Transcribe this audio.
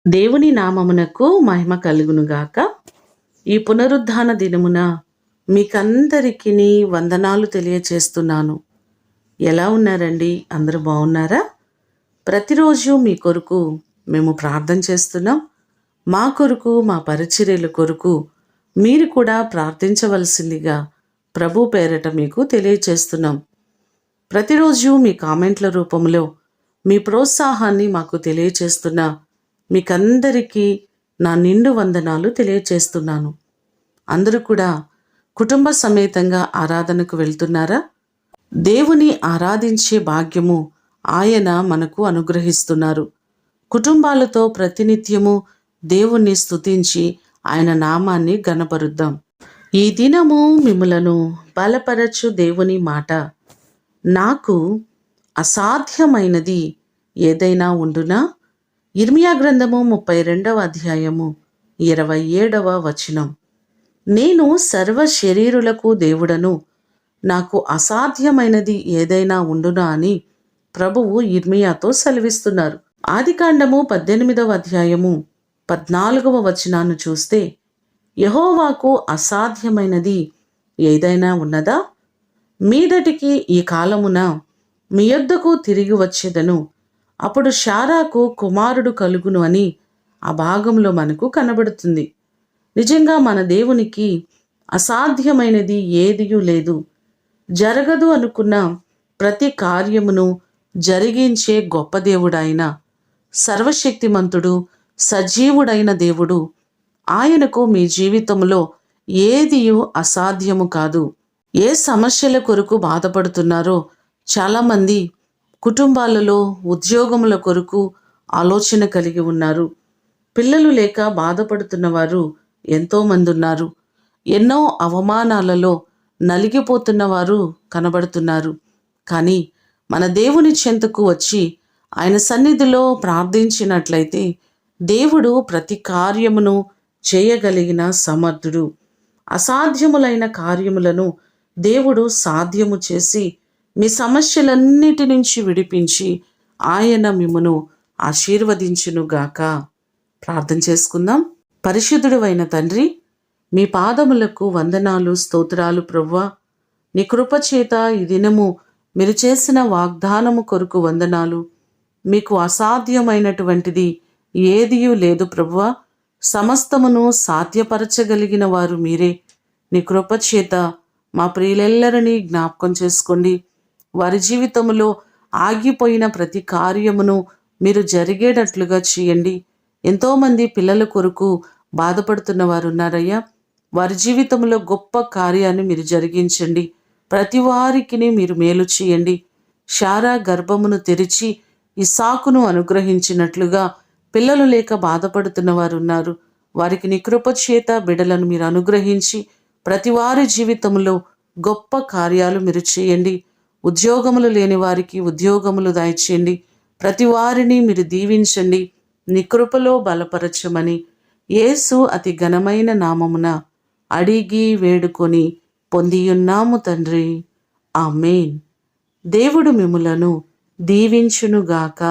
దేవుని నామమునకు మహిమ కలుగునుగాక. ఈ పునరుద్ధాన దినమున మీకందరికీ వందనాలు తెలియచేస్తున్నాను. ఎలా ఉన్నారండి? అందరూ బాగున్నారా? ప్రతిరోజు మీ కొరకు మేము ప్రార్థన చేస్తున్నాం. మా కొరకు, మా పరిచర్యల కొరకు మీరు కూడా ప్రార్థించవలసిందిగా ప్రభు పేరట మీకు తెలియచేస్తున్నాం. ప్రతిరోజు మీ కామెంట్ల రూపంలో మీ ప్రోత్సాహాన్ని మాకు తెలియచేస్తున్న మీకందరికీ నా నిండు వందనాలు తెలియచేస్తున్నాను. అందరూ కూడా కుటుంబ సమేతంగా ఆరాధనకు వెళ్తున్నారా? దేవుని ఆరాధించే భాగ్యము ఆయన మనకు అనుగ్రహిస్తున్నారు. కుటుంబాలతో ప్రతినిత్యము దేవుణ్ణి స్తుతించి ఆయన నామాన్ని ఘనపరుద్దాం. ఈ దినము మిమ్ములను బలపరచు దేవుని మాట, నాకు అసాధ్యమైనది ఏదైనా ఉండునా? ఇర్మియా గ్రంథము 32వ అధ్యాయము 27వ వచనం. నేను సర్వ శరీరులకు దేవుడను, నాకు అసాధ్యమైనది ఏదైనా ఉండునా అని ప్రభువు ఇర్మియాతో సెలవిస్తున్నారు. ఆదికాండము 18వ అధ్యాయము 14వ వచనాన్ని చూస్తే, యెహోవాకు అసాధ్యమైనది ఏదైనా ఉన్నదా? మీదటికి ఈ కాలమున మీ యొద్దకు తిరిగి వచ్చేదను, అప్పుడు శారాకు కుమారుడు కలుగును అని ఆ భాగంలో మనకు కనబడుతుంది. నిజంగా మన దేవునికి అసాధ్యమైనది ఏదియూ లేదు. జరగదు అనుకున్న ప్రతి కార్యమును జరిగించే గొప్ప దేవుడాయన, సర్వశక్తిమంతుడు, సజీవుడైన దేవుడు. ఆయనకు మీ జీవితంలో ఏదియూ అసాధ్యము కాదు. ఏ సమస్యల కొరకు బాధపడుతున్నారో చాలామంది కుటుంబాలలో ఉద్యోగముల కొరకు ఆలోచన కలిగి ఉన్నారు. పిల్లలు లేక బాధపడుతున్న వారు ఎంతోమంది ఉన్నారు. ఎన్నో అవమానాలలో నలిగిపోతున్న వారు కనబడుతున్నారు. కానీ మన దేవుని చెంతకు వచ్చి ఆయన సన్నిధిలో ప్రార్థించినట్లయితే దేవుడు ప్రతి కార్యమును చేయగలిగిన సమర్థుడు. అసాధ్యములైన కార్యములను దేవుడు సాధ్యము చేసి మీ సమస్యలన్నిటి నుంచి విడిపించి ఆయన మిమ్మును ఆశీర్వదించునుగాక. ప్రార్థన చేసుకుందాం. పరిశుద్ధుడైన తండ్రి, మీ పాదములకు వందనాలు, స్తోత్రాలు ప్రభువా. నీ కృపచేత ఈ దినము మీరు చేసిన వాగ్దానము కొరకు వందనాలు. మీకు అసాధ్యమైనటువంటిది ఏదియూ లేదు ప్రభువా. సమస్తమును సాధ్యపరచగలిగిన వారు మీరే. నీ కృపచేత మా ప్రియులెల్లరినీ జ్ఞాపకం చేసుకోండి. వారి జీవితంలో ఆగిపోయిన ప్రతి కార్యమును మీరు జరిగేటట్లుగా చేయండి. ఎంతోమంది పిల్లల కొరకు బాధపడుతున్న వారు ఉన్నారయ్యా. వారి జీవితంలో గొప్ప కార్యాన్ని మీరు జరిగించండి. ప్రతి వారికి మీరు మేలు చేయండి. శారా గర్భమును తెరిచి ఇస్సాకును అనుగ్రహించినట్లుగా పిల్లలు లేక బాధపడుతున్న వారు ఉన్నారు. వారికి నీ కృప చేత బిడ్డలను మీరు అనుగ్రహించి ప్రతి వారి జీవితంలో గొప్ప కార్యాలు మీరు చేయండి. ఉద్యోగములు లేని వారికి ఉద్యోగములు దయచేయండి. ప్రతి వారిని మీరు దీవించండి. నీ కృపలో బలపరచమని యేసు అతి ఘనమైన నామమున అడిగి వేడుకొని పొందియున్నాము తండ్రి. ఆమేన్. దేవుడు మిమ్ములను దీవించునుగాక.